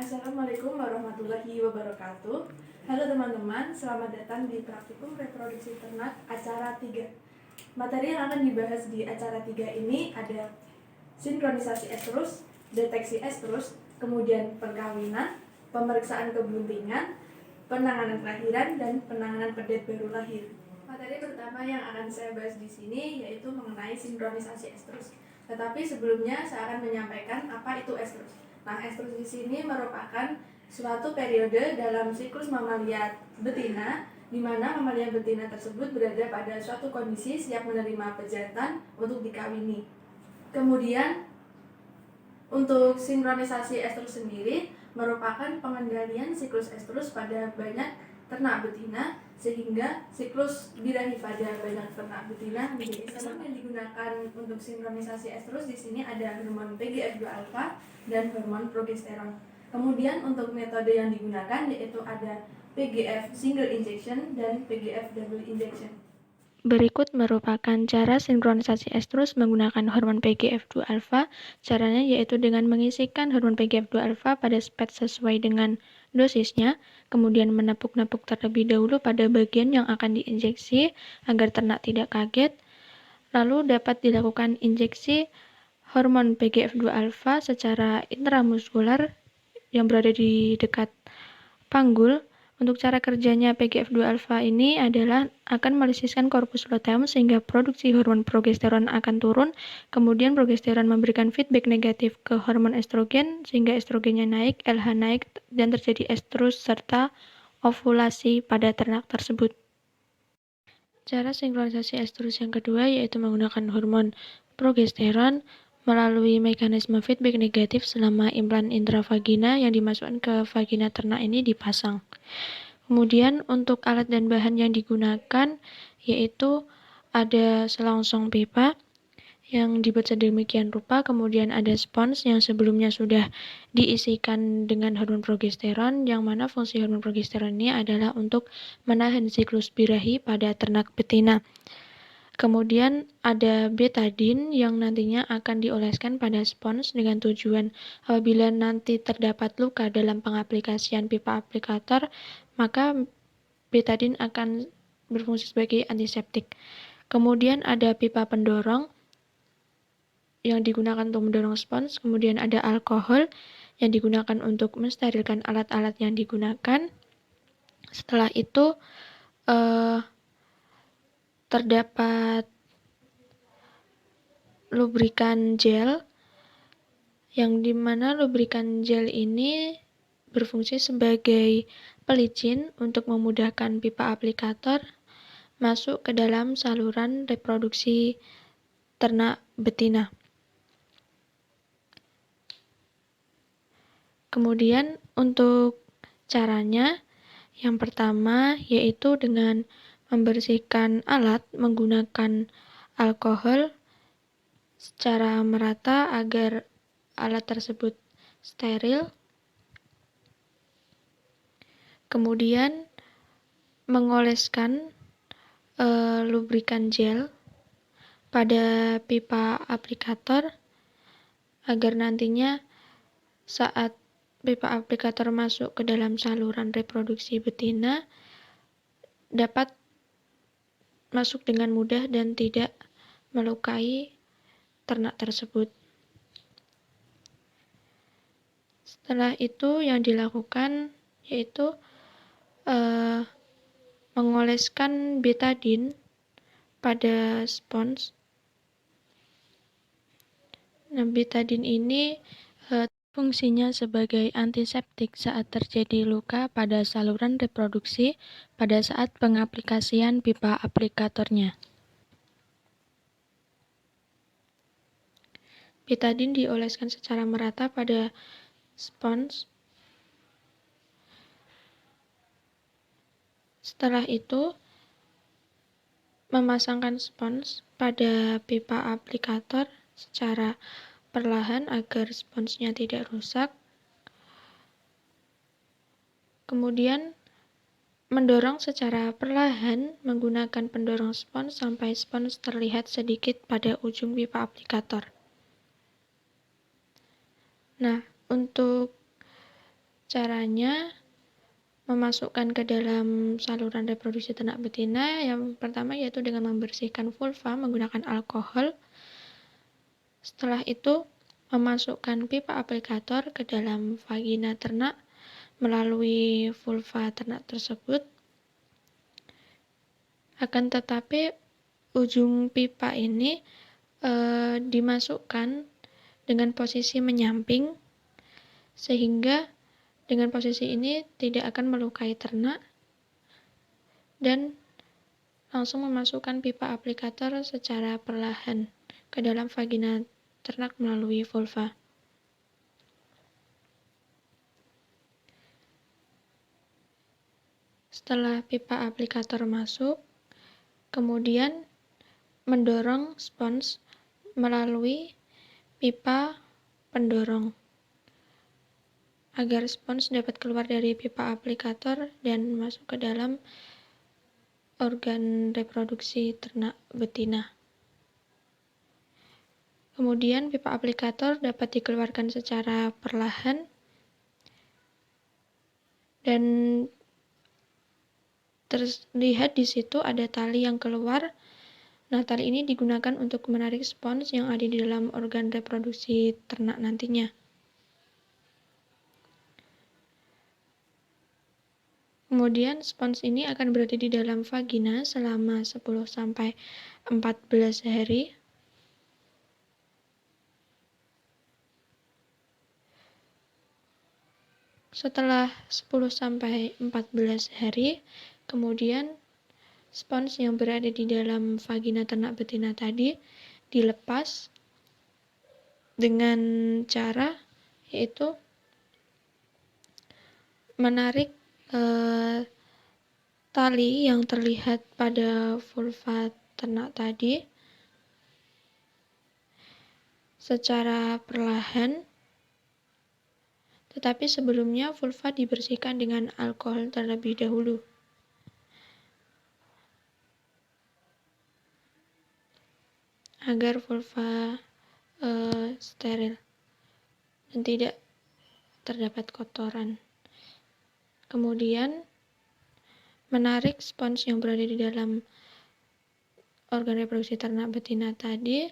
Assalamualaikum warahmatullahi wabarakatuh. Halo teman-teman, selamat datang di praktikum reproduksi ternak acara 3. Materi yang akan dibahas di acara 3 ini ada sinkronisasi estrus, deteksi estrus, kemudian perkawinan, pemeriksaan kebuntingan, penanganan kelahiran, dan penanganan pedet baru lahir. Materi pertama yang akan saya bahas di sini yaitu mengenai sinkronisasi estrus. Tetapi sebelumnya saya akan menyampaikan apa itu estrus. Nah, estrus di sini merupakan suatu periode dalam siklus mamalia betina di mana mamalia betina tersebut berada pada suatu kondisi siap menerima pejantan untuk dikawini. Kemudian untuk sinkronisasi estrus sendiri merupakan pengendalian siklus estrus pada banyak ternak betina sehingga siklus birahi pada banyak ternak betina menjadi sama. Yang digunakan untuk sinkronisasi estrus di sini ada hormon PGF2 alfa dan hormon progesteron. Kemudian untuk metode yang digunakan yaitu ada PGF single injection dan PGF double injection. Berikut merupakan cara sinkronisasi estrus menggunakan hormon PGF2 alfa. Caranya yaitu dengan mengisikan hormon PGF2 alfa pada spet sesuai dengan dosisnya, kemudian menepuk-nepuk terlebih dahulu pada bagian yang akan diinjeksi agar ternak tidak kaget. Lalu dapat dilakukan injeksi hormon PGF2 alfa secara intramuskular yang berada di dekat panggul. Untuk cara kerjanya PGF2 alfa ini adalah akan melisiskan korpus luteum sehingga produksi hormon progesteron akan turun, kemudian progesteron memberikan feedback negatif ke hormon estrogen sehingga estrogennya naik, LH naik, dan terjadi estrus serta ovulasi pada ternak tersebut. Cara sinkronisasi estrus yang kedua yaitu menggunakan hormon progesteron melalui mekanisme feedback negatif selama implan intravagina yang dimasukkan ke vagina ternak ini dipasang. Kemudian untuk alat dan bahan yang digunakan yaitu ada selongsong pipa yang dibuat sedemikian rupa, kemudian ada spons yang sebelumnya sudah diisikan dengan hormon progesteron, yang mana fungsi hormon progesteron ini adalah untuk menahan siklus birahi pada ternak betina. Kemudian ada betadin yang nantinya akan dioleskan pada spons dengan tujuan apabila nanti terdapat luka dalam pengaplikasian pipa aplikator, maka betadin akan berfungsi sebagai antiseptik. Kemudian ada pipa pendorong yang digunakan untuk mendorong spons, kemudian ada alkohol yang digunakan untuk mensterilkan alat-alat yang digunakan. Setelah itu terdapat lubrikan gel, yang dimana lubrikan gel ini berfungsi sebagai pelicin untuk memudahkan pipa aplikator masuk ke dalam saluran reproduksi ternak betina. Kemudian untuk caranya, yang pertama yaitu dengan membersihkan alat menggunakan alkohol secara merata agar alat tersebut steril. Kemudian mengoleskan lubrikan gel pada pipa aplikator agar nantinya saat pipa aplikator masuk ke dalam saluran reproduksi betina dapat masuk dengan mudah dan tidak melukai ternak tersebut. Setelah itu yang dilakukan yaitu mengoleskan betadin pada spons. Nah, betadin ini fungsinya sebagai antiseptik saat terjadi luka pada saluran reproduksi pada saat pengaplikasian pipa aplikatornya. Betadin dioleskan secara merata pada spons. Setelah itu, memasangkan spons pada pipa aplikator secara perlahan agar sponsnya tidak rusak. Kemudian mendorong secara perlahan menggunakan pendorong spons sampai spons terlihat sedikit pada ujung pipa aplikator. Nah, untuk Caranya memasukkan ke dalam saluran reproduksi ternak betina yang pertama yaitu dengan membersihkan vulva menggunakan alkohol. Setelah itu memasukkan pipa aplikator ke dalam vagina ternak melalui vulva ternak tersebut. Akan tetapi ujung pipa ini dimasukkan dengan posisi menyamping sehingga dengan posisi ini tidak akan melukai ternak dan langsung memasukkan pipa aplikator secara perlahan ke dalam vagina ternak melalui vulva. Setelah pipa aplikator masuk, kemudian mendorong spons melalui pipa pendorong agar spons dapat keluar dari pipa aplikator dan masuk ke dalam organ reproduksi ternak betina. Kemudian pipa aplikator dapat dikeluarkan secara perlahan dan terlihat di situ ada tali yang keluar. Nah, tali ini digunakan untuk menarik spons yang ada di dalam organ reproduksi ternak nantinya. Kemudian spons ini akan berada di dalam vagina selama 10-14 hari. Setelah 10-14 hari, kemudian spons yang berada di dalam vagina ternak betina tadi dilepas dengan cara yaitu menarik tali yang terlihat pada vulva ternak tadi secara perlahan. Tetapi sebelumnya vulva dibersihkan dengan alkohol terlebih dahulu. Agar vulva steril dan tidak terdapat kotoran. Kemudian menarik spons yang berada di dalam organ reproduksi ternak betina tadi,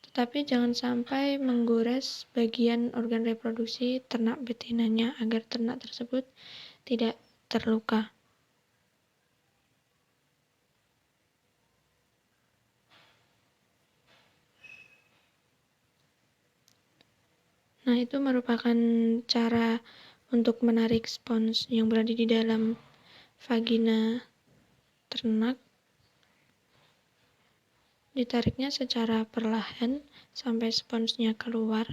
tetapi jangan sampai menggores bagian organ reproduksi ternak betinanya agar ternak tersebut tidak terluka. Nah, itu merupakan cara untuk menarik spons yang berada di dalam vagina ternak. Ditariknya secara perlahan sampai sponsnya keluar.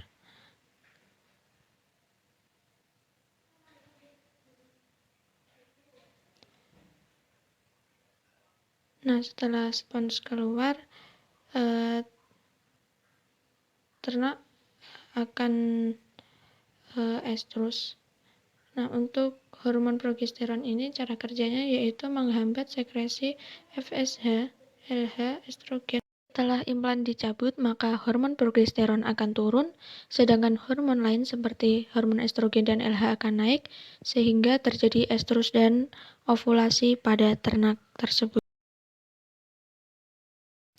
Nah, setelah spons keluar, ternak akan estrus. Nah, untuk hormon progesteron ini cara kerjanya yaitu menghambat sekresi FSH, LH, estrogen. Setelah implan dicabut, maka hormon progesteron akan turun, sedangkan hormon lain seperti hormon estrogen dan LH akan naik, sehingga terjadi estrus dan ovulasi pada ternak tersebut.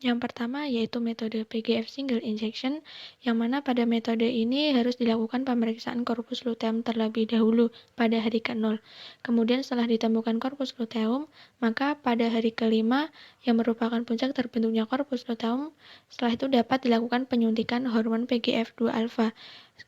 Yang pertama yaitu metode PGF single injection, yang mana pada metode ini harus dilakukan pemeriksaan corpus luteum terlebih dahulu pada hari ke-0. Kemudian setelah ditemukan corpus luteum, maka pada hari ke-5 yang merupakan puncak terbentuknya corpus luteum, setelah itu dapat dilakukan penyuntikan hormon PGF2 alpha.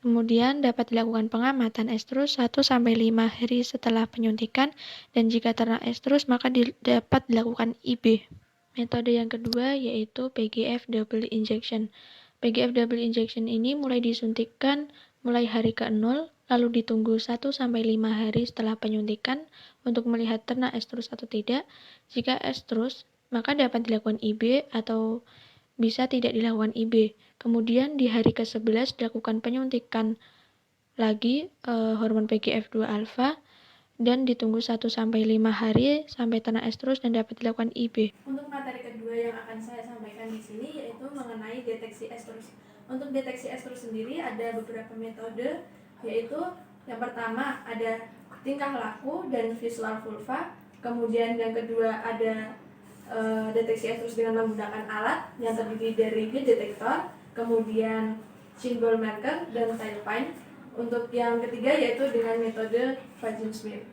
Kemudian dapat dilakukan pengamatan estrus 1-5 hari setelah penyuntikan, dan jika ternak estrus maka dapat dilakukan IB. Metode yang kedua yaitu PGF double injection. PGF double injection ini mulai disuntikkan mulai hari ke-0, lalu ditunggu 1-5 hari setelah penyuntikan untuk melihat ternak estrus atau tidak. Jika estrus, maka dapat dilakukan IB atau bisa tidak dilakukan IB. Kemudian di hari ke-11 dilakukan penyuntikan lagi hormon PGF2 alpha dan ditunggu 1-5 hari sampai ternak estrus dan dapat dilakukan IB. Untuk materi kedua yang akan saya sampaikan di sini yaitu mengenai deteksi estrus. Untuk deteksi estrus sendiri ada beberapa metode, yaitu Yang pertama ada tingkah laku dan visual vulva, kemudian yang kedua ada deteksi estrus dengan menggunakan alat yang terdiri dari heat detector, kemudian symbol marker, dan tile pine. Untuk yang ketiga yaitu dengan metode vagin smear.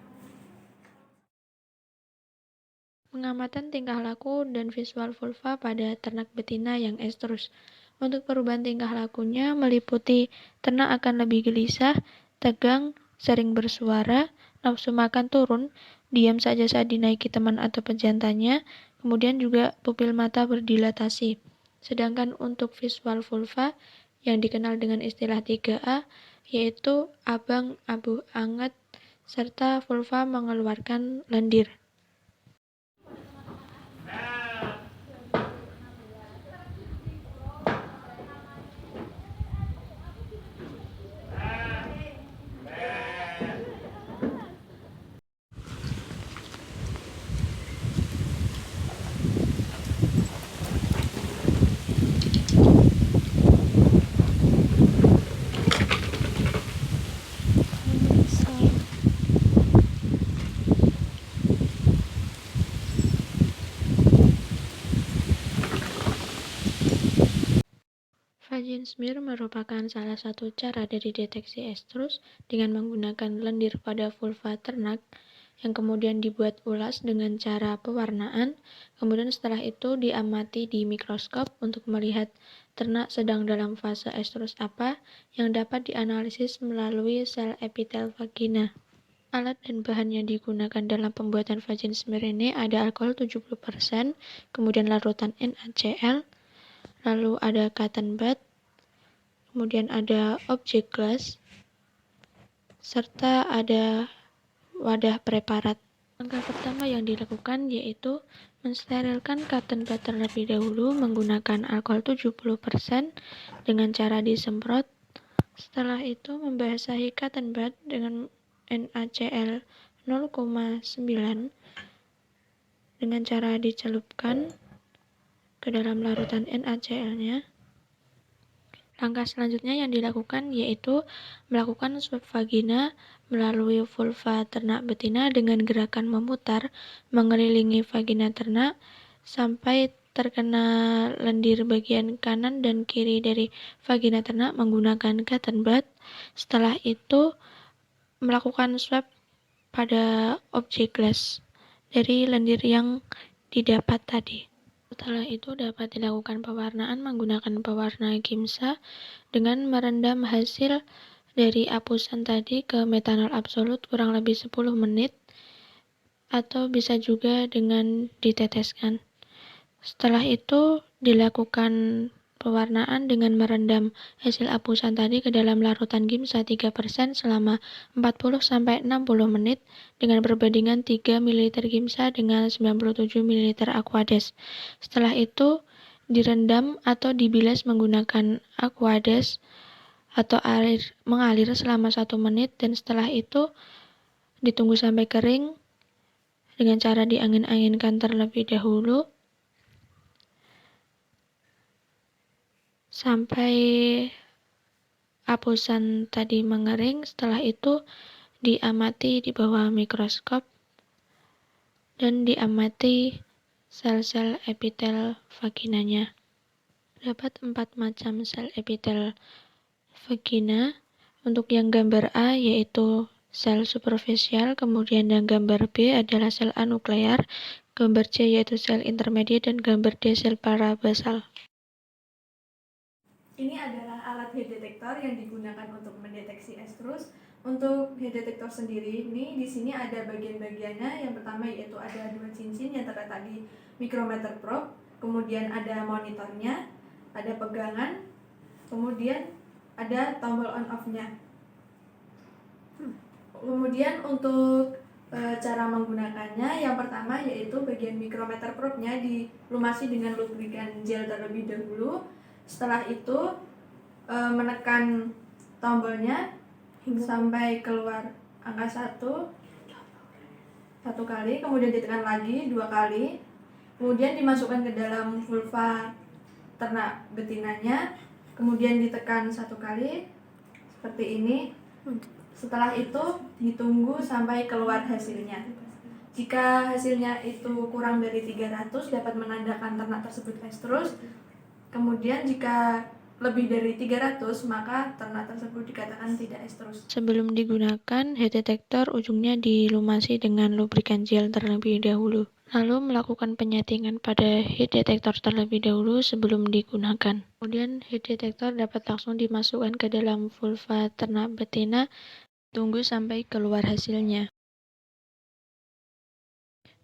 Pengamatan tingkah laku dan visual vulva pada ternak betina yang estrus. Untuk perubahan tingkah lakunya meliputi ternak akan lebih gelisah, tegang, sering bersuara, nafsu makan turun, diam saja saat dinaiki teman atau pejantannya, kemudian juga pupil mata berdilatasi. Sedangkan untuk visual vulva yang dikenal dengan istilah 3A, yaitu abang, abu anget, serta vulva mengeluarkan lendir. Vagin smear merupakan salah satu cara dari deteksi estrus dengan menggunakan lendir pada vulva ternak yang kemudian dibuat ulas dengan cara pewarnaan, kemudian setelah itu diamati di mikroskop untuk melihat ternak sedang dalam fase estrus apa yang dapat dianalisis melalui sel epitel vagina. Alat dan bahan yang digunakan dalam pembuatan vagin smear ini ada alkohol 70%, kemudian larutan NaCl, lalu ada cotton bud, kemudian ada objek glass, serta ada wadah preparat. Langkah pertama yang dilakukan yaitu mensterilkan cotton bud terlebih dahulu menggunakan alkohol 70% dengan cara disemprot. Setelah itu membasahi cotton bud dengan NaCl 0,9 dengan cara dicelupkan ke dalam larutan NaCl-nya. Langkah selanjutnya yang dilakukan yaitu melakukan swab vagina melalui vulva ternak betina dengan gerakan memutar mengelilingi vagina ternak sampai terkena lendir bagian kanan dan kiri dari vagina ternak menggunakan cotton bud. Setelah itu melakukan swab pada objek glass dari lendir yang didapat tadi. Setelah itu dapat dilakukan pewarnaan menggunakan pewarna Giemsa dengan merendam hasil dari apusan tadi ke metanol absolut kurang lebih 10 menit atau bisa juga dengan diteteskan. Setelah itu dilakukan pewarnaan dengan merendam hasil apusan tadi ke dalam larutan Giemsa 3% selama 40-60 menit dengan perbandingan 3 ml Giemsa dengan 97 ml Aquades. Setelah itu direndam atau dibilas menggunakan Aquades atau mengalir selama 1 menit dan setelah itu ditunggu sampai kering dengan cara diangin-anginkan terlebih dahulu sampai apusan tadi mengering. Setelah itu diamati di bawah mikroskop dan diamati sel-sel epitel vaginanya. Terdapat 4 macam sel epitel vagina. Untuk yang gambar A yaitu sel superficial, kemudian yang gambar B adalah sel anuklear, gambar C yaitu sel intermediate, dan gambar D sel parabasal. Ini adalah alat heat detector yang digunakan untuk mendeteksi estrus. Untuk heat detector sendiri ini di sini ada bagian-bagiannya. Yang pertama yaitu ada 2 cincin yang terletak di micrometer probe, kemudian ada monitornya, ada pegangan, kemudian ada tombol on off-nya. Kemudian untuk cara menggunakannya, yang pertama yaitu bagian micrometer probe-nya dilumasi dengan lubrikan gel terlebih dahulu. Setelah itu menekan tombolnya sampai keluar angka 1 kali, kemudian ditekan lagi 2 kali, kemudian dimasukkan ke dalam vulva ternak betinanya, kemudian ditekan 1 kali seperti ini. Setelah itu ditunggu sampai keluar hasilnya. Jika hasilnya itu kurang dari 300 dapat menandakan ternak tersebut estrus. Kemudian jika lebih dari 300 maka ternak tersebut dikatakan tidak estrus. Sebelum digunakan, head detector ujungnya dilumasi dengan lubrikan gel terlebih dahulu. Lalu melakukan penyetingan pada head detector terlebih dahulu sebelum digunakan. Kemudian head detector dapat langsung dimasukkan ke dalam vulva ternak betina, tunggu sampai keluar hasilnya.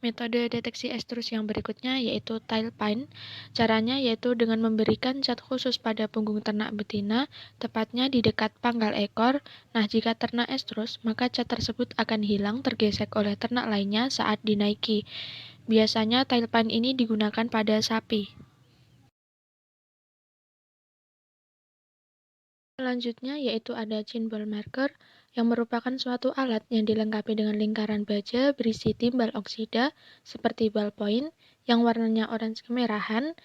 Metode deteksi estrus yang berikutnya yaitu tail pin. Caranya yaitu dengan memberikan cat khusus pada punggung ternak betina, tepatnya di dekat pangkal ekor. Nah, jika ternak estrus, maka cat tersebut akan hilang tergesek oleh ternak lainnya saat dinaiki. Biasanya tail pin ini digunakan pada sapi. Selanjutnya yaitu ada chin ball marker, yang merupakan suatu alat yang dilengkapi dengan lingkaran baja berisi timbal oksida seperti ballpoint yang warnanya orange kemerahan.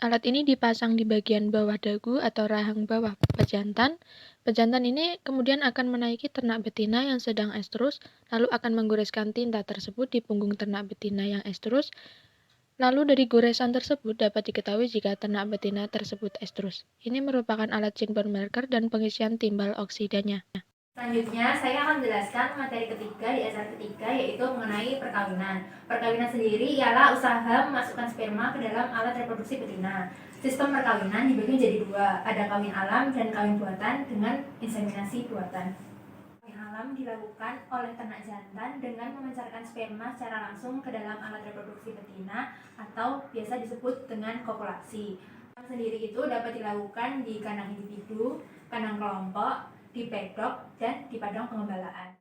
Alat ini dipasang di bagian bawah dagu atau rahang bawah pejantan. Pejantan ini kemudian akan menaiki ternak betina yang sedang estrus, lalu akan menggoreskan tinta tersebut di punggung ternak betina yang estrus. Lalu dari goresan tersebut dapat diketahui jika ternak betina tersebut estrus. Ini merupakan alat chin ball marker dan pengisian timbal oksidanya. Selanjutnya, saya akan menjelaskan materi ketiga di acara ketiga, yaitu mengenai perkawinan. Perkawinan sendiri ialah usaha memasukkan sperma ke dalam alat reproduksi betina. Sistem perkawinan dibagi menjadi dua, ada kawin alam dan kawin buatan dengan inseminasi buatan. Kawin alam dilakukan oleh ternak jantan dengan memancarkan sperma secara langsung ke dalam alat reproduksi betina atau biasa disebut dengan kopulasi. Sendiri itu dapat dilakukan di kandang individu, kandang kelompok, di pedok, dan di padang pengembalaan.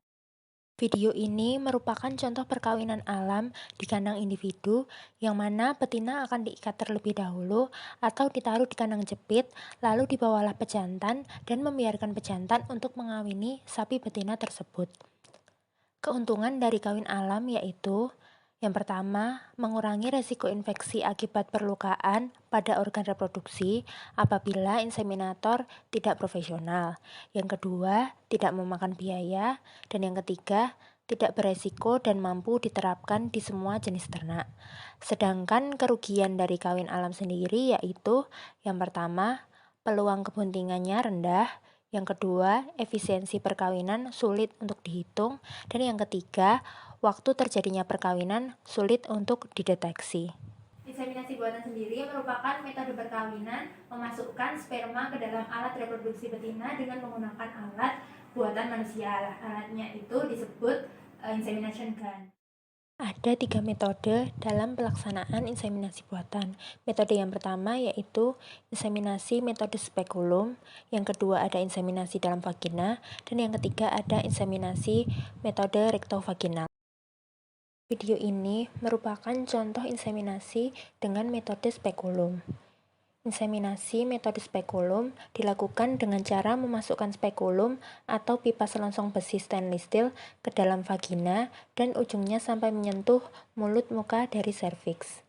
Video ini merupakan contoh perkawinan alam di kandang individu yang mana betina akan diikat terlebih dahulu atau ditaruh di kandang jepit, lalu dibawalah pejantan dan membiarkan pejantan untuk mengawini sapi betina tersebut. Keuntungan dari kawin alam yaitu yang pertama, mengurangi resiko infeksi akibat perlukaan pada organ reproduksi apabila inseminator tidak profesional. Yang kedua, tidak memakan biaya. Dan yang ketiga, tidak beresiko dan mampu diterapkan di semua jenis ternak. Sedangkan kerugian dari kawin alam sendiri yaitu yang pertama, peluang kebuntingannya rendah. Yang kedua, efisiensi perkawinan sulit untuk dihitung. Dan yang ketiga, waktu terjadinya perkawinan sulit untuk dideteksi. Inseminasi buatan sendiri merupakan metode perkawinan memasukkan sperma ke dalam alat reproduksi betina dengan menggunakan alat buatan manusia. Alatnya itu disebut insemination gun. Ada 3 metode dalam pelaksanaan inseminasi buatan. Metode yang pertama yaitu inseminasi metode spekulum, yang kedua ada inseminasi dalam vagina, dan yang ketiga ada inseminasi metode rektovaginal. Video ini merupakan contoh inseminasi dengan metode spekulum. Inseminasi metode spekulum dilakukan dengan cara memasukkan spekulum atau pipa selongsong besi stainless steel ke dalam vagina dan ujungnya sampai menyentuh mulut muka dari serviks.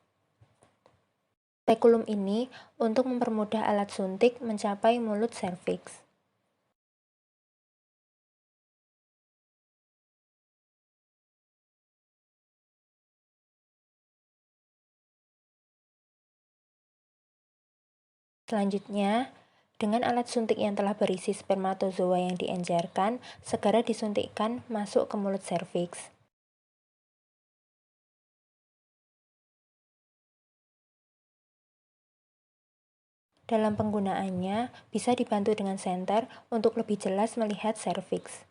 Spekulum ini untuk mempermudah alat suntik mencapai mulut serviks. Selanjutnya, dengan alat suntik yang telah berisi spermatozoa yang diencerkan, segera disuntikkan masuk ke mulut serviks. Dalam penggunaannya, bisa dibantu dengan senter untuk lebih jelas melihat serviks.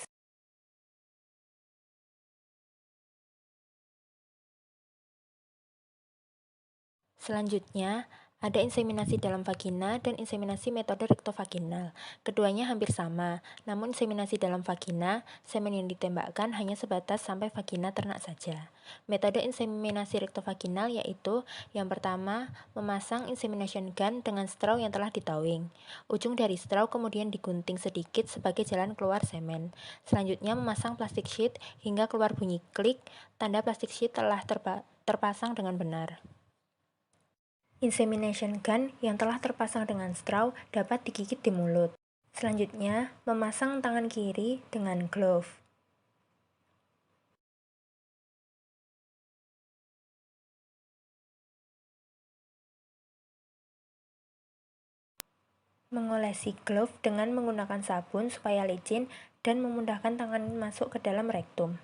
Selanjutnya, ada inseminasi dalam vagina dan inseminasi metode rektovaginal. Keduanya hampir sama, namun inseminasi dalam vagina, semen yang ditembakkan hanya sebatas sampai vagina ternak saja. Metode inseminasi rektovaginal yaitu yang pertama, memasang insemination gun dengan straw yang telah ditowing. Ujung dari straw kemudian digunting sedikit sebagai jalan keluar semen. Selanjutnya memasang plastik sheet hingga keluar bunyi klik, tanda plastik sheet telah terpasang dengan benar. Insemination gun yang telah terpasang dengan straw dapat digigit di mulut. Selanjutnya, memasang tangan kiri dengan glove. Mengolesi glove dengan menggunakan sabun supaya licin dan memudahkan tangan masuk ke dalam rektum.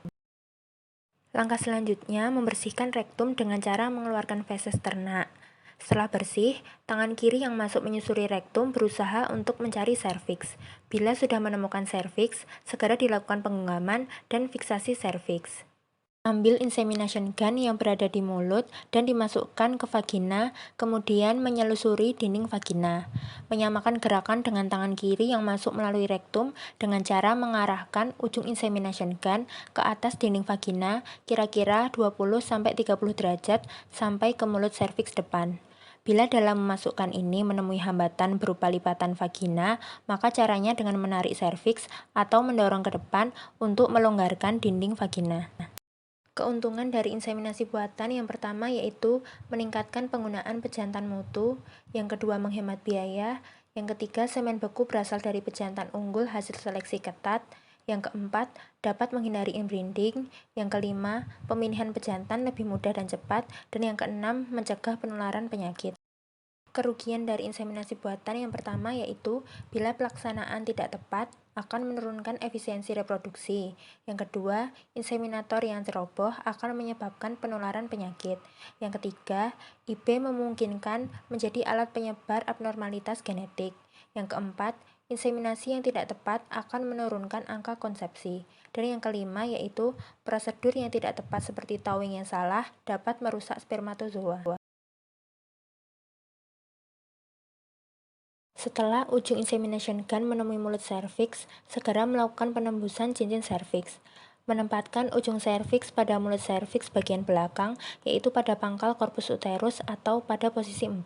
Langkah selanjutnya, membersihkan rektum dengan cara mengeluarkan feses ternak. Setelah bersih, tangan kiri yang masuk menyusuri rektum berusaha untuk mencari serviks. Bila sudah menemukan serviks, segera dilakukan penggenggaman dan fiksasi serviks. Ambil insemination gun yang berada di mulut dan dimasukkan ke vagina, kemudian menyelusuri dinding vagina. Menyamakan gerakan dengan tangan kiri yang masuk melalui rektum dengan cara mengarahkan ujung insemination gun ke atas dinding vagina kira-kira 20-30 derajat sampai ke mulut serviks depan. Bila dalam memasukkan ini menemui hambatan berupa lipatan vagina, maka caranya dengan menarik serviks atau mendorong ke depan untuk melonggarkan dinding vagina. Keuntungan dari inseminasi buatan yang pertama yaitu meningkatkan penggunaan pejantan mutu, yang kedua menghemat biaya, yang ketiga semen beku berasal dari pejantan unggul hasil seleksi ketat, yang keempat dapat menghindari inbreeding, yang kelima pemilihan pejantan lebih mudah dan cepat, dan yang keenam mencegah penularan penyakit. Kerugian dari inseminasi buatan yang pertama yaitu bila pelaksanaan tidak tepat akan menurunkan efisiensi reproduksi. Yang kedua, inseminator yang ceroboh akan menyebabkan penularan penyakit. Yang ketiga, IB memungkinkan menjadi alat penyebar abnormalitas genetik. Yang keempat, inseminasi yang tidak tepat akan menurunkan angka konsepsi. Dan yang kelima yaitu prosedur yang tidak tepat seperti towing yang salah dapat merusak spermatozoa. Setelah ujung insemination gun menemui mulut serviks, segera melakukan penembusan cincin serviks. Menempatkan ujung serviks pada mulut serviks bagian belakang, yaitu pada pangkal korpus uterus atau pada posisi 4.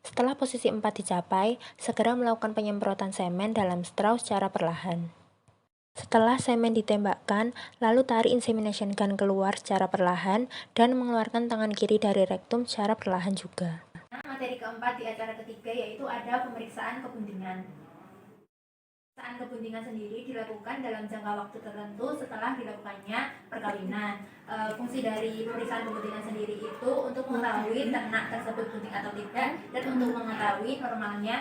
Setelah posisi 4 dicapai, segera melakukan penyemprotan semen dalam straw secara perlahan. Setelah semen ditembakkan, lalu tarik insemination gun keluar secara perlahan dan mengeluarkan tangan kiri dari rektum secara perlahan juga. Materi keempat di acara ketiga yaitu ada pemeriksaan kebuntingan. Pemeriksaan kebuntingan sendiri dilakukan dalam jangka waktu tertentu setelah dilakukannya perkawinan. Fungsi dari pemeriksaan kebuntingan sendiri itu untuk mengetahui ternak tersebut bunting atau tidak dan untuk mengetahui normalnya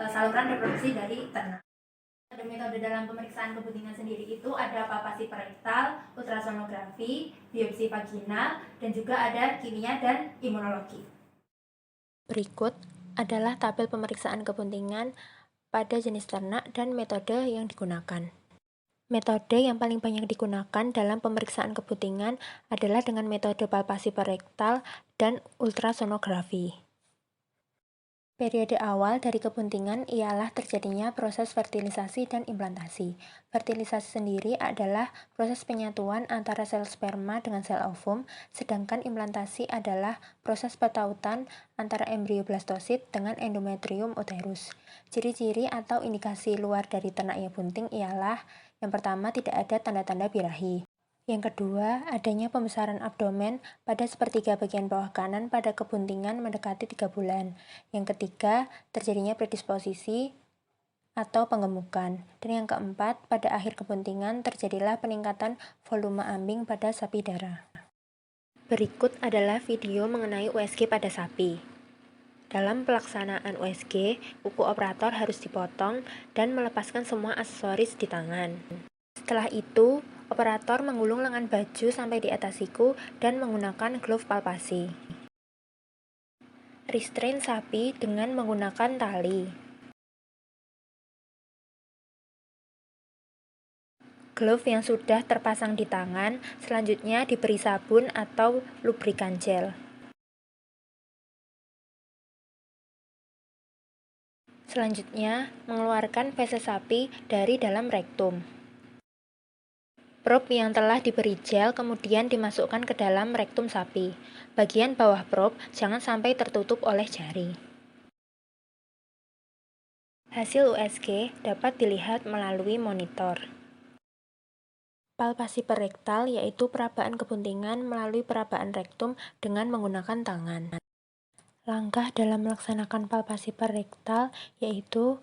saluran reproduksi dari ternak. Metode dalam pemeriksaan kebuntingan sendiri itu ada palpasi perektal, ultrasonografi, biopsi vaginal, dan juga ada kimia dan imunologi. Berikut adalah tabel pemeriksaan kebuntingan pada jenis ternak dan metode yang digunakan. Metode yang paling banyak digunakan dalam pemeriksaan kebuntingan adalah dengan metode palpasi perektal dan ultrasonografi. Periode awal dari kebuntingan ialah terjadinya proses fertilisasi dan implantasi. Fertilisasi sendiri adalah proses penyatuan antara sel sperma dengan sel ovum, sedangkan implantasi adalah proses petautan antara embrio blastosit dengan endometrium uterus. Ciri-ciri atau indikasi luar dari ternak yang bunting ialah yang pertama tidak ada tanda-tanda birahi. Yang kedua, adanya pembesaran abdomen pada sepertiga bagian bawah kanan pada kebuntingan mendekati 3 bulan. Yang ketiga, terjadinya predisposisi atau penggemukan. Dan yang keempat, pada akhir kebuntingan terjadilah peningkatan volume ambing pada sapi darah. Berikut adalah video mengenai USG pada sapi. Dalam pelaksanaan USG, kuku operator harus dipotong dan melepaskan semua aksesoris di tangan. Setelah itu, operator menggulung lengan baju sampai di atas siku dan menggunakan glove palpasi. Restrain sapi dengan menggunakan tali. Glove yang sudah terpasang di tangan, selanjutnya diberi sabun atau lubrikan gel. Selanjutnya, mengeluarkan feses sapi dari dalam rektum. Probe yang telah diberi gel kemudian dimasukkan ke dalam rektum sapi. Bagian bawah probe jangan sampai tertutup oleh jari. Hasil USG dapat dilihat melalui monitor. Palpasi perektal yaitu perabaan kebuntingan melalui perabaan rektum dengan menggunakan tangan. Langkah dalam melaksanakan palpasi perektal yaitu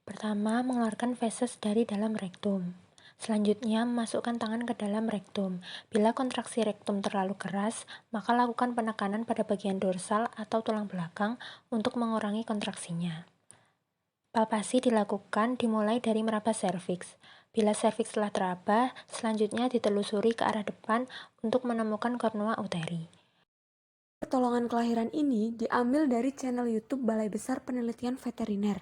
Pertama, mengeluarkan feses dari dalam rektum. Selanjutnya, memasukkan tangan ke dalam rektum. Bila kontraksi rektum terlalu keras, maka lakukan penekanan pada bagian dorsal atau tulang belakang untuk mengurangi kontraksinya. Palpasi dilakukan dimulai dari meraba serviks. Bila serviks telah teraba, selanjutnya ditelusuri ke arah depan untuk menemukan kornua uteri. Pertolongan kelahiran ini diambil dari channel YouTube Balai Besar Penelitian Veteriner.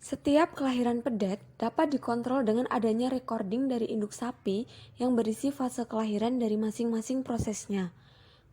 Setiap kelahiran pedet dapat dikontrol dengan adanya recording dari induk sapi yang berisi fase kelahiran dari masing-masing prosesnya.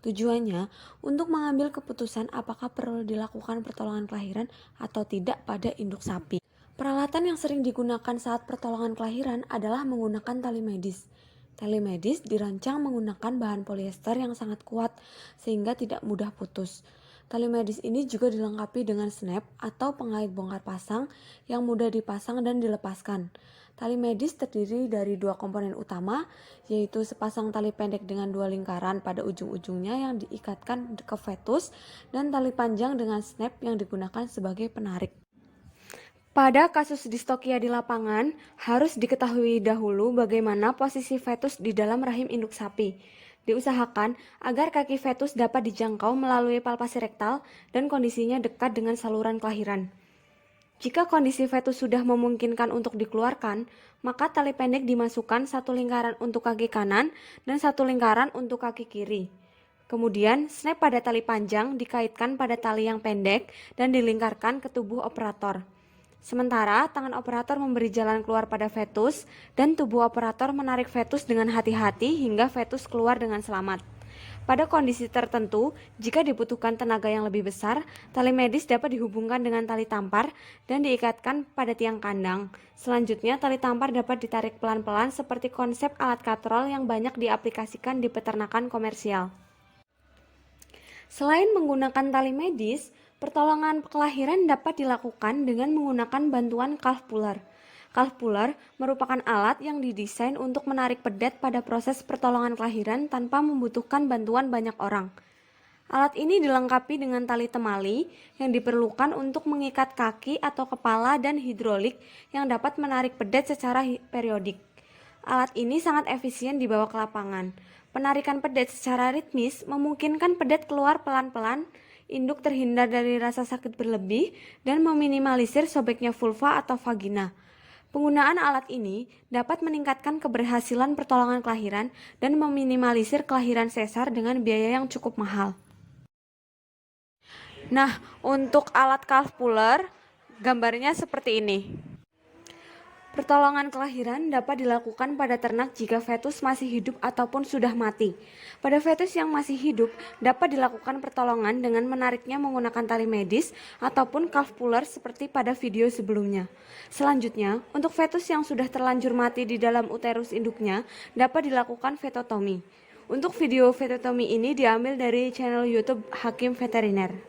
Tujuannya untuk mengambil keputusan apakah perlu dilakukan pertolongan kelahiran atau tidak pada induk sapi. Peralatan yang sering digunakan saat pertolongan kelahiran adalah menggunakan tali medis. Tali medis dirancang menggunakan bahan polyester yang sangat kuat sehingga tidak mudah putus. Tali medis ini juga dilengkapi dengan snap atau pengait bongkar pasang yang mudah dipasang dan dilepaskan. Tali medis terdiri dari dua komponen utama, yaitu sepasang tali pendek dengan dua lingkaran pada ujung-ujungnya yang diikatkan ke fetus dan tali panjang dengan snap yang digunakan sebagai penarik. Pada kasus distokia di lapangan, harus diketahui dahulu bagaimana posisi fetus di dalam rahim induk sapi. Diusahakan agar kaki fetus dapat dijangkau melalui palpasi rektal dan kondisinya dekat dengan saluran kelahiran. Jika kondisi fetus sudah memungkinkan untuk dikeluarkan, maka tali pendek dimasukkan satu lingkaran untuk kaki kanan dan satu lingkaran untuk kaki kiri. Kemudian, snap pada tali panjang dikaitkan pada tali yang pendek dan dilingkarkan ke tubuh operator. Sementara, tangan operator memberi jalan keluar pada fetus dan tubuh operator menarik fetus dengan hati-hati hingga fetus keluar dengan selamat. Pada kondisi tertentu, jika dibutuhkan tenaga yang lebih besar, tali medis dapat dihubungkan dengan tali tampar dan diikatkan pada tiang kandang. Selanjutnya, tali tampar dapat ditarik pelan-pelan seperti konsep alat katrol yang banyak diaplikasikan di peternakan komersial. Selain menggunakan tali medis, pertolongan kelahiran dapat dilakukan dengan menggunakan bantuan calf puller. Calf puller merupakan alat yang didesain untuk menarik pedet pada proses pertolongan kelahiran tanpa membutuhkan bantuan banyak orang. Alat ini dilengkapi dengan tali temali yang diperlukan untuk mengikat kaki atau kepala dan hidrolik yang dapat menarik pedet secara periodik. Alat ini sangat efisien dibawa ke lapangan. Penarikan pedet secara ritmis memungkinkan pedet keluar pelan-pelan, induk terhindar dari rasa sakit berlebih, dan meminimalisir sobeknya vulva atau vagina. Penggunaan alat ini dapat meningkatkan keberhasilan pertolongan kelahiran dan meminimalisir kelahiran sesar dengan biaya yang cukup mahal. Nah, untuk alat calf puller, gambarnya seperti ini. Pertolongan kelahiran dapat dilakukan pada ternak jika fetus masih hidup ataupun sudah mati. Pada fetus yang masih hidup, dapat dilakukan pertolongan dengan menariknya menggunakan tali medis ataupun calf puller seperti pada video sebelumnya. Selanjutnya, untuk fetus yang sudah terlanjur mati di dalam uterus induknya, dapat dilakukan fetotomi. Untuk video fetotomi ini diambil dari channel YouTube Hakim Veteriner.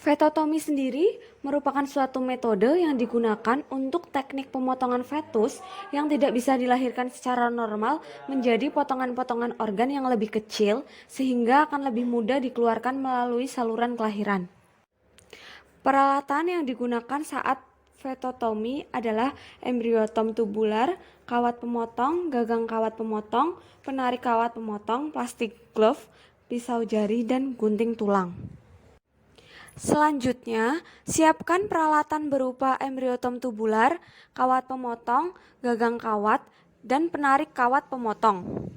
Fetotomi sendiri merupakan suatu metode yang digunakan untuk teknik pemotongan fetus yang tidak bisa dilahirkan secara normal menjadi potongan-potongan organ yang lebih kecil sehingga akan lebih mudah dikeluarkan melalui saluran kelahiran. Peralatan yang digunakan saat fetotomi adalah embriotom tubular, kawat pemotong, gagang kawat pemotong, penarik kawat pemotong, plastik glove, pisau jari, dan gunting tulang. Selanjutnya, siapkan peralatan berupa embriotom tubular, kawat pemotong, gagang kawat, dan penarik kawat pemotong.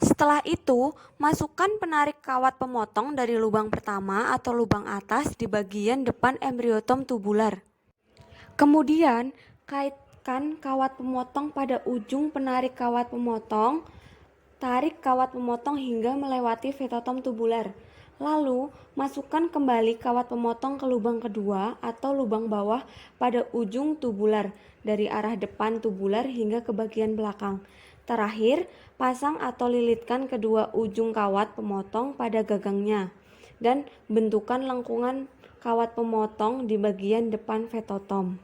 Setelah itu, masukkan penarik kawat pemotong dari lubang pertama atau lubang atas di bagian depan embriotom tubular. Kemudian, kaitkan kawat pemotong pada ujung penarik kawat pemotong, tarik kawat pemotong hingga melewati fetotom tubular. Lalu, masukkan kembali kawat pemotong ke lubang kedua atau lubang bawah pada ujung tubular dari arah depan tubular hingga ke bagian belakang. Terakhir, pasang atau lilitkan kedua ujung kawat pemotong pada gagangnya dan bentukan lengkungan kawat pemotong di bagian depan fetotom.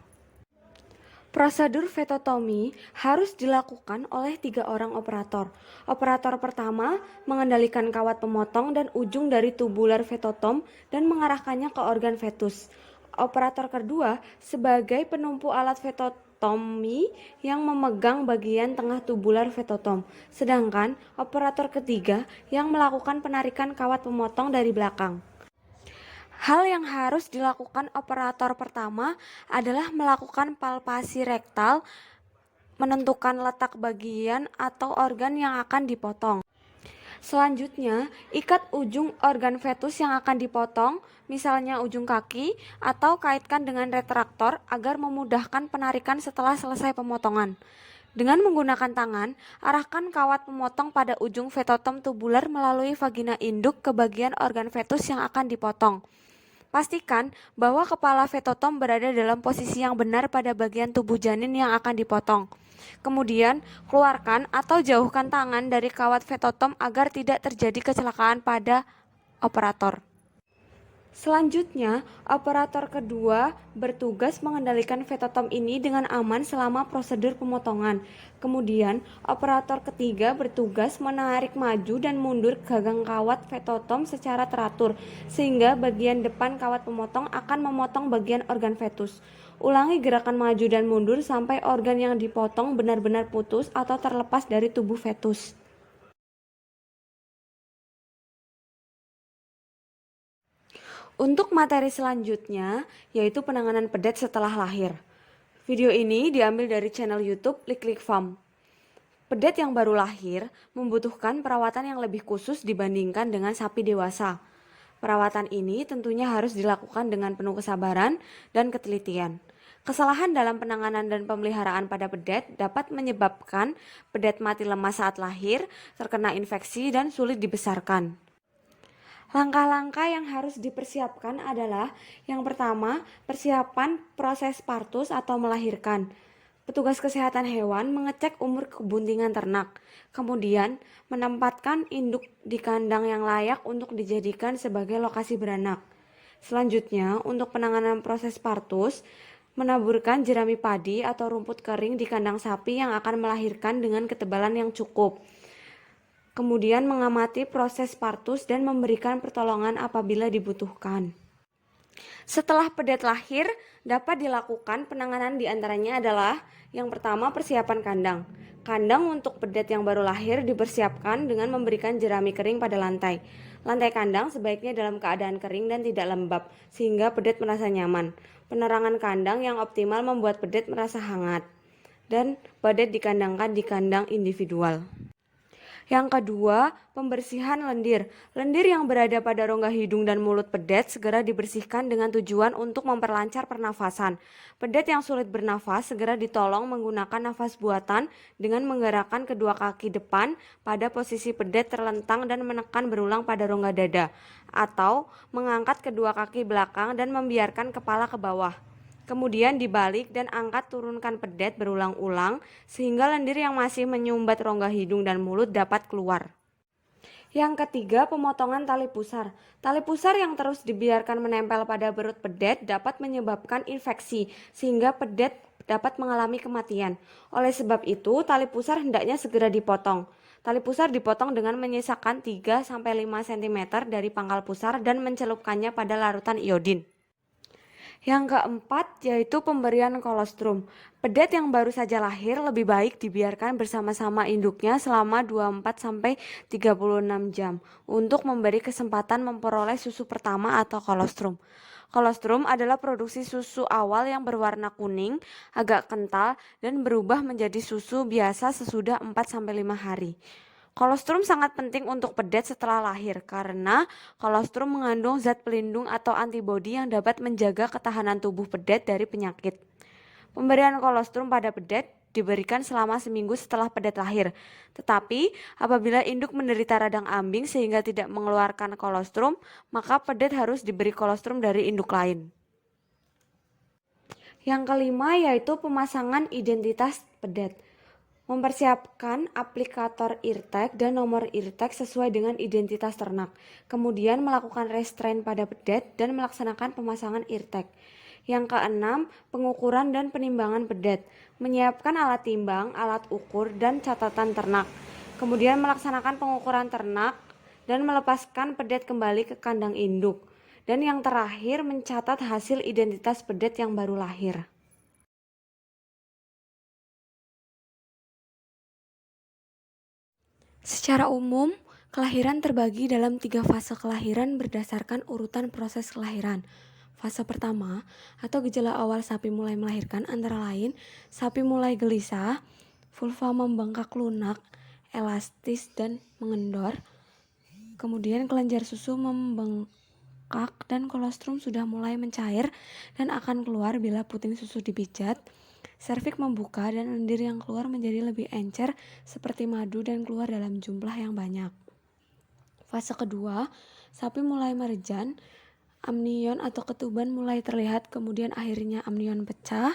Prosedur fetotomi harus dilakukan oleh 3 orang operator. Operator pertama mengendalikan kawat pemotong dan ujung dari tubular fetotom dan mengarahkannya ke organ fetus. Operator kedua sebagai penumpu alat vetotomi yang memegang bagian tengah tubular vetotom, sedangkan operator ketiga yang melakukan penarikan kawat pemotong dari belakang. Hal yang harus dilakukan operator pertama adalah melakukan palpasi rektal, menentukan letak bagian atau organ yang akan dipotong. Selanjutnya, ikat ujung organ fetus yang akan dipotong, misalnya ujung kaki, atau kaitkan dengan retraktor agar memudahkan penarikan setelah selesai pemotongan. Dengan menggunakan tangan, arahkan kawat pemotong pada ujung vetotom tubular melalui vagina induk ke bagian organ fetus yang akan dipotong. Pastikan bahwa kepala vetotom berada dalam posisi yang benar pada bagian tubuh janin yang akan dipotong. Kemudian, keluarkan atau jauhkan tangan dari kawat vetotom agar tidak terjadi kecelakaan pada operator. Selanjutnya, operator kedua bertugas mengendalikan vetotom ini dengan aman selama prosedur pemotongan. Kemudian, operator ketiga bertugas menarik maju dan mundur gagang kawat vetotom secara teratur, sehingga bagian depan kawat pemotong akan memotong bagian organ fetus. Ulangi gerakan maju dan mundur sampai organ yang dipotong benar-benar putus atau terlepas dari tubuh fetus. Untuk materi selanjutnya, yaitu penanganan pedet setelah lahir. Video ini diambil dari channel YouTube Lik Farm. Pedet yang baru lahir membutuhkan perawatan yang lebih khusus dibandingkan dengan sapi dewasa. Perawatan ini tentunya harus dilakukan dengan penuh kesabaran dan ketelitian. Kesalahan dalam penanganan dan pemeliharaan pada pedet dapat menyebabkan pedet mati lemas saat lahir, terkena infeksi, dan sulit dibesarkan. Langkah-langkah yang harus dipersiapkan adalah yang pertama, persiapan proses partus atau melahirkan. Petugas kesehatan hewan mengecek umur kebuntingan ternak, kemudian menempatkan induk di kandang yang layak untuk dijadikan sebagai lokasi beranak. Selanjutnya, untuk penanganan proses partus, menaburkan jerami padi atau rumput kering di kandang sapi yang akan melahirkan dengan ketebalan yang cukup. Kemudian mengamati proses partus dan memberikan pertolongan apabila dibutuhkan. Setelah pedet lahir, dapat dilakukan penanganan diantaranya adalah yang pertama persiapan kandang. Kandang untuk pedet yang baru lahir dipersiapkan dengan memberikan jerami kering pada lantai. Lantai kandang sebaiknya dalam keadaan kering dan tidak lembab, sehingga pedet merasa nyaman. Penerangan kandang yang optimal membuat pedet merasa hangat. Dan pedet dikandangkan di kandang individual. Yang kedua, pembersihan lendir. Lendir yang berada pada rongga hidung dan mulut pedet segera dibersihkan dengan tujuan untuk memperlancar pernafasan. Pedet yang sulit bernafas segera ditolong menggunakan nafas buatan dengan menggerakkan kedua kaki depan pada posisi pedet terlentang dan menekan berulang pada rongga dada, atau mengangkat kedua kaki belakang dan membiarkan kepala ke bawah. Kemudian dibalik dan angkat turunkan pedet berulang-ulang sehingga lendir yang masih menyumbat rongga hidung dan mulut dapat keluar. Yang ketiga, pemotongan tali pusar. Tali pusar yang terus dibiarkan menempel pada perut pedet dapat menyebabkan infeksi sehingga pedet dapat mengalami kematian. Oleh sebab itu, tali pusar hendaknya segera dipotong. Tali pusar dipotong dengan menyisakan 3-5 cm dari pangkal pusar dan mencelupkannya pada larutan iodin. Yang keempat yaitu pemberian kolostrum. Pedet yang baru saja lahir lebih baik dibiarkan bersama-sama induknya selama 24-36 jam untuk memberi kesempatan memperoleh susu pertama atau kolostrum. Kolostrum adalah produksi susu awal yang berwarna kuning, agak kental, dan berubah menjadi susu biasa sesudah 4-5 hari. Kolostrum sangat penting untuk pedet setelah lahir karena kolostrum mengandung zat pelindung atau antibodi yang dapat menjaga ketahanan tubuh pedet dari penyakit. Pemberian kolostrum pada pedet diberikan selama seminggu setelah pedet lahir. Tetapi apabila induk menderita radang ambing sehingga tidak mengeluarkan kolostrum, maka pedet harus diberi kolostrum dari induk lain. Yang kelima yaitu pemasangan identitas pedet. Mempersiapkan aplikator eartag dan nomor eartag sesuai dengan identitas ternak. Kemudian melakukan restrain pada pedet dan melaksanakan pemasangan eartag. Yang keenam, pengukuran dan penimbangan pedet. Menyiapkan alat timbang, alat ukur, dan catatan ternak. Kemudian melaksanakan pengukuran ternak dan melepaskan pedet kembali ke kandang induk. Dan yang terakhir, mencatat hasil identitas pedet yang baru lahir. Secara umum, kelahiran terbagi dalam 3 fase kelahiran berdasarkan urutan proses kelahiran. Fase pertama, atau gejala awal sapi mulai melahirkan antara lain, sapi mulai gelisah, vulva membengkak lunak, elastis dan mengendor. Kemudian kelenjar susu membengkak dan kolostrum sudah mulai mencair dan akan keluar bila puting susu dipijat. Serviks membuka dan lendir yang keluar menjadi lebih encer seperti madu dan keluar dalam jumlah yang banyak. Fase kedua, sapi mulai merejan, amnion atau ketuban mulai terlihat, kemudian akhirnya amnion pecah,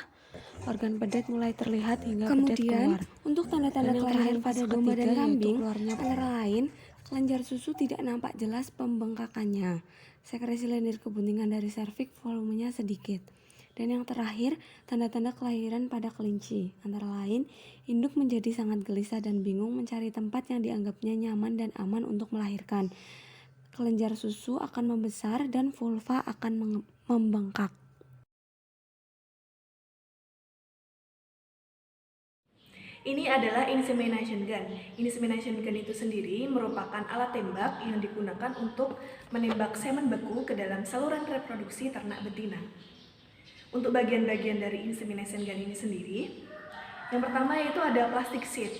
organ pedet mulai terlihat hingga pedet keluar. Untuk tanda-tanda kelahiran pada domba dan kambing, antara lain, kelenjar susu tidak nampak jelas pembengkakannya, sekresi lendir kebuntingan dari serviks volumenya sedikit. Dan yang terakhir, tanda-tanda kelahiran pada kelinci, antara lain, induk menjadi sangat gelisah dan bingung mencari tempat yang dianggapnya nyaman dan aman untuk melahirkan. Kelenjar susu akan membesar dan vulva akan membengkak. Ini adalah insemination gun. Insemination gun itu sendiri merupakan alat tembak yang digunakan untuk menembak semen beku ke dalam saluran reproduksi ternak betina. Untuk bagian-bagian dari insemination gun ini sendiri, yang pertama yaitu ada plastic sheet.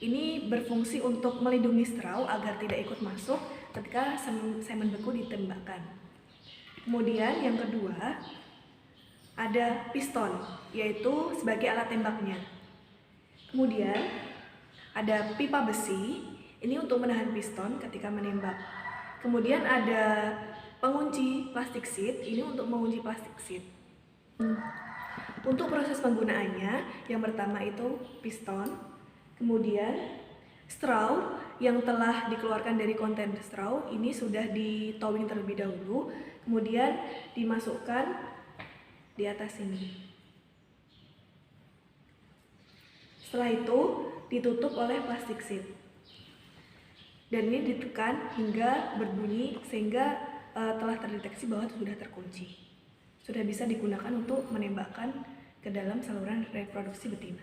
Ini berfungsi untuk melindungi straw agar tidak ikut masuk ketika semen beku ditembakkan. Kemudian yang kedua ada piston, yaitu sebagai alat tembaknya. Kemudian ada pipa besi, ini untuk menahan piston ketika menembak. Kemudian ada pengunci plastik sheet, ini untuk mengunci plastik sheet. Untuk proses penggunaannya, yang pertama itu piston, kemudian straw yang telah dikeluarkan dari kontainer straw ini sudah di towing terlebih dahulu, kemudian dimasukkan di atas ini. Setelah itu ditutup oleh plastik sheet dan ini ditekan hingga berbunyi sehingga telah terdeteksi bahwa sudah terkunci. Sudah bisa digunakan untuk menembakkan ke dalam saluran reproduksi betina.